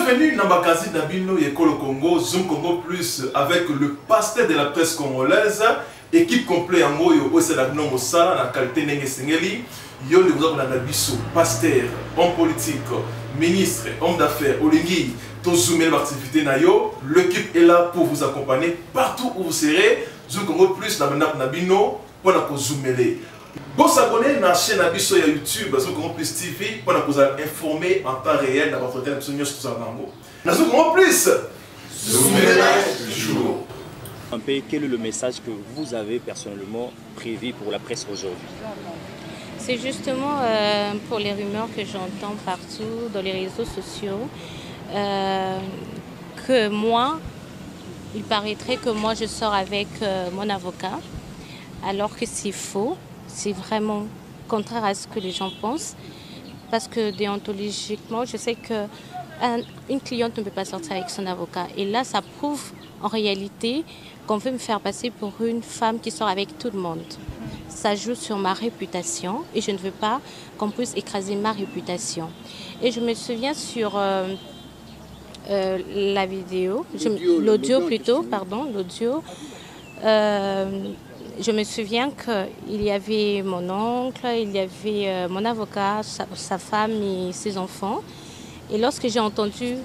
Bienvenue dans Bakazi Nabino Yekolo Congo, Zoom Congo Plus avec le pasteur de la presse congolaise, équipe complète en Moyo, Osedabino Mosala, la qualité Nenge Sengeli, Yon de vous Nabiso, pasteur, homme politique, ministre, homme d'affaires, Olingi, Tozoumé l'activité Nayo, l'équipe est là pour vous accompagner partout où vous serez, Zoom Congo Plus, Nabino, pour la Zoomer. Vous vous abonnez à la chaîne sur YouTube, Zoom Congo Plus TV, pour vous informer en temps réel dans votre télévision sur Zoom Congo Plus. Toujours. Un peu, quel est le message que vous avez personnellement prévu pour la presse aujourd'hui? C'est justement pour les rumeurs que j'entends partout dans les réseaux sociaux que moi, il paraîtrait que moi je sors avec mon avocat, alors que c'est faux. C'est vraiment contraire à ce que les gens pensent, parce que déontologiquement, je sais qu'une cliente ne peut pas sortir avec son avocat. Et là, ça prouve en réalité qu'on veut me faire passer pour une femme qui sort avec tout le monde. Ça joue sur ma réputation et je ne veux pas qu'on puisse écraser ma réputation. Et je me souviens sur la vidéo, l'audio plutôt, pardon, l'audio. Je me souviens qu'il y avait mon oncle, il y avait mon avocat, sa femme et ses enfants. Et lorsque j'ai entendu,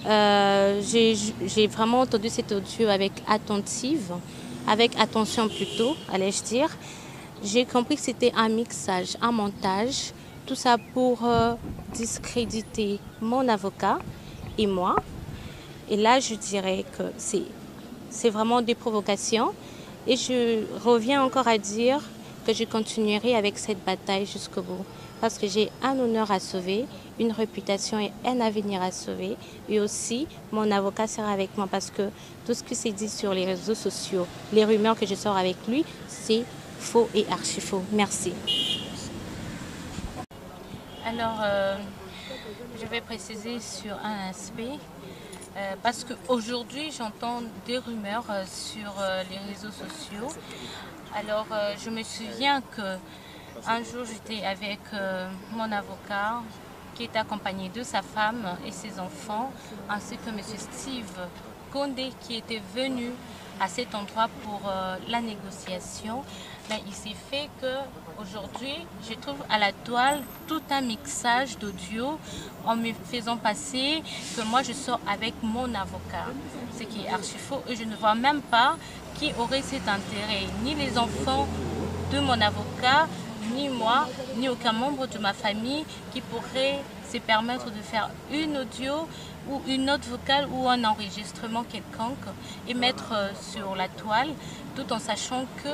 j'ai vraiment entendu cet audio avec attention plutôt, allais-je dire. J'ai compris que c'était un mixage, un montage, tout ça pour discréditer mon avocat et moi. Et là, je dirais que c'est vraiment des provocations. Et je reviens encore à dire que je continuerai avec cette bataille jusqu'au bout. Parce que j'ai un honneur à sauver, une réputation et un avenir à sauver. Et aussi, mon avocat sera avec moi parce que tout ce qui s'est dit sur les réseaux sociaux, les rumeurs que je sors avec lui, c'est faux et archi faux. Merci. Alors, je vais préciser sur un aspect. Parce qu'aujourd'hui, j'entends des rumeurs sur les réseaux sociaux. Alors, je me souviens qu'un jour, j'étais avec mon avocat qui est accompagné de sa femme et ses enfants, ainsi que M. Steve Condé qui était venu à cet endroit pour la négociation. Mais il s'est fait qu'aujourd'hui, je trouve à la toile tout un mixage d'audio en me faisant passer que moi je sors avec mon avocat. Ce qui est archi faux et je ne vois même pas qui aurait cet intérêt. Ni les enfants de mon avocat, ni moi, ni aucun membre de ma famille qui pourrait se permettre de faire une audio ou une note vocale ou un enregistrement quelconque et mettre sur la toile tout en sachant que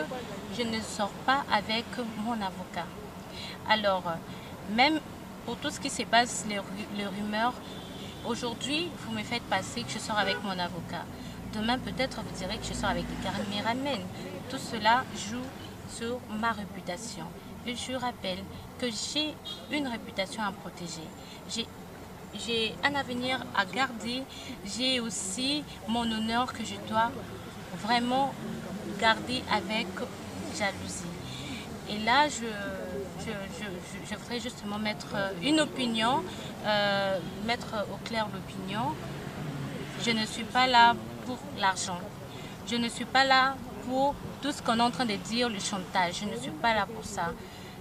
je ne sors pas avec mon avocat. Alors, même pour tout ce qui se passe, les rumeurs, aujourd'hui, vous me faites passer que je sors avec mon avocat. Demain, peut-être, vous direz que je sors avec Karim Miramen. Tout cela joue sur ma réputation. Et je rappelle que j'ai une réputation à protéger. J'ai un avenir à garder. J'ai aussi mon honneur que je dois vraiment garder avec jalousie. Et là, je voudrais justement mettre une opinion, mettre au clair l'opinion. Je ne suis pas là pour l'argent. Je ne suis pas là pour tout ce qu'on est en train de dire, le chantage. Je ne suis pas là pour ça.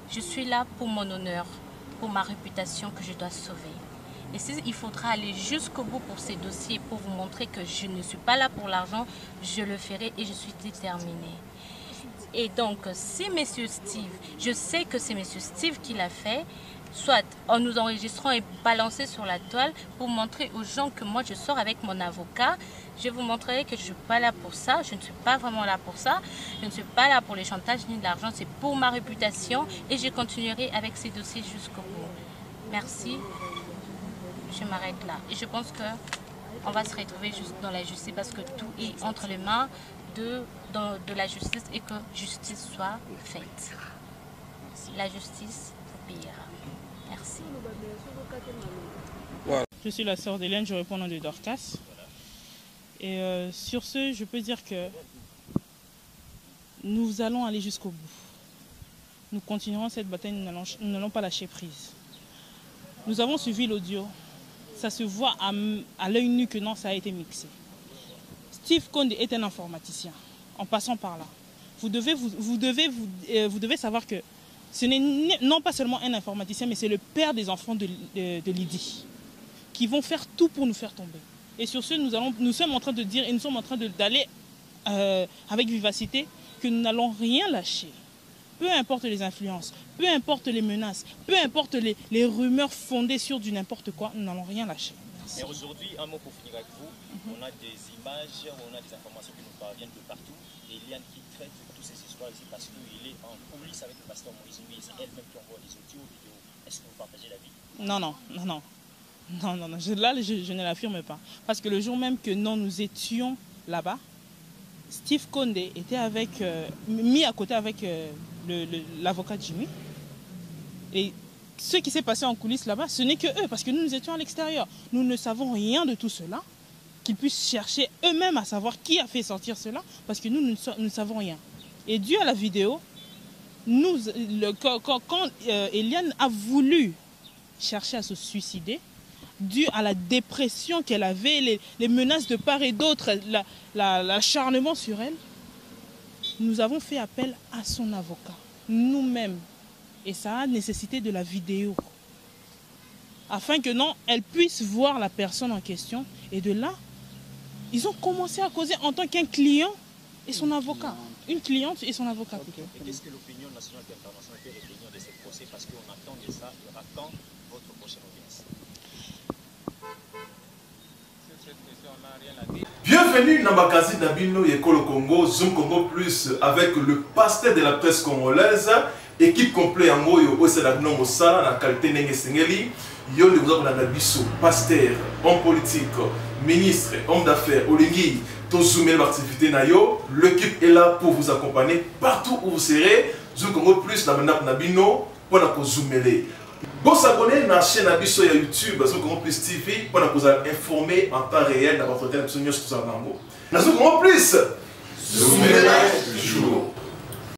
Je suis là pour mon honneur, pour ma réputation que je dois sauver. Et s'il faudra aller jusqu'au bout pour ces dossiers, pour vous montrer que je ne suis pas là pour l'argent, je le ferai et je suis déterminée. Et donc, si M. Steve, je sais que c'est M. Steve qui l'a fait, soit en nous enregistrant et balancer sur la toile pour montrer aux gens que moi je sors avec mon avocat, je vous montrerai que je ne suis pas là pour ça, je ne suis pas vraiment là pour ça, je ne suis pas là pour les chantages ni de l'argent, c'est pour ma réputation et je continuerai avec ces dossiers jusqu'au bout. Merci, je m'arrête là. Et je pense qu'on va se retrouver juste dans la justice parce que tout est entre les mains de la justice et que justice soit faite. La justice pire. Merci. Je suis la sœur d'Hélène, je réponds au nom de Dorcas. Et sur ce, je peux dire que nous allons aller jusqu'au bout. Nous continuerons cette bataille, nous n'allons pas lâcher prise. Nous avons suivi l'audio. ça se voit à l'œil nu que non, ça a été mixé. Steve Condé est un informaticien, en passant par là. Vous devez savoir que ce n'est non pas seulement un informaticien, mais c'est le père des enfants de Lydie, qui vont faire tout pour nous faire tomber. Et sur ce, nous sommes en train de dire, et nous sommes en train d'aller avec vivacité, que nous n'allons rien lâcher. Peu importe les influences, peu importe les menaces, peu importe les rumeurs fondées sur du n'importe quoi, nous n'allons rien lâcher. Et aujourd'hui, un mot pour finir avec vous. On a des images, on a des informations qui nous parviennent de partout. Eliane qui traite toutes ces histoires ici parce qu'il est en coulisses avec le pasteur Moïse Louis. C'est elle-même qui envoie les audios, vidéos. Est-ce que vous partagez l'avis? Non. Là, je ne l'affirme pas. Parce que le jour même que nous étions là-bas, Steve Condé était mis à côté avec l'avocat Jimmy. Et ce qui s'est passé en coulisses là-bas, ce n'est que eux, parce que nous étions à l'extérieur. Nous ne savons rien de tout cela, qu'ils puissent chercher eux-mêmes à savoir qui a fait sortir cela, parce que nous ne savons rien. Et dû à la vidéo, quand Eliane a voulu chercher à se suicider, dû à la dépression qu'elle avait, les menaces de part et d'autre, l'acharnement sur elle, nous avons fait appel à son avocat, nous-mêmes. Et ça a nécessité de la vidéo. Afin que elle puisse voir la personne en question. Et de là, ils ont commencé à causer en tant qu'un client et son avocat. Une cliente et son avocat. Okay. Et qu'est-ce que l'opinion nationale et internationale peut retenir de ces procès? Parce qu'on attend de ça, il y aura quand votre prochaine audience? Bienvenue dans Bakazi Nabino Yekolo Congo, Zoom Congo Plus avec le pasteur de la presse congolaise, équipe complète en Moyo, Osedagno Mosala, la qualité Nenge Sengeli, Yon de vous Bisso, pasteur, homme politique, ministre, homme d'affaires, Olingi, Tozoumé l'activité Nayo, l'équipe est là pour vous accompagner partout où vous serez, Zoom Congo Plus, Nabino, pour la Zoomer. Vous abonnez à la chaîne Abisso sur YouTube, Zoom Congo Plus TV, pour vous informer en temps réel dans votre télévision. Zoom Congo Plus, Zoomer toujours.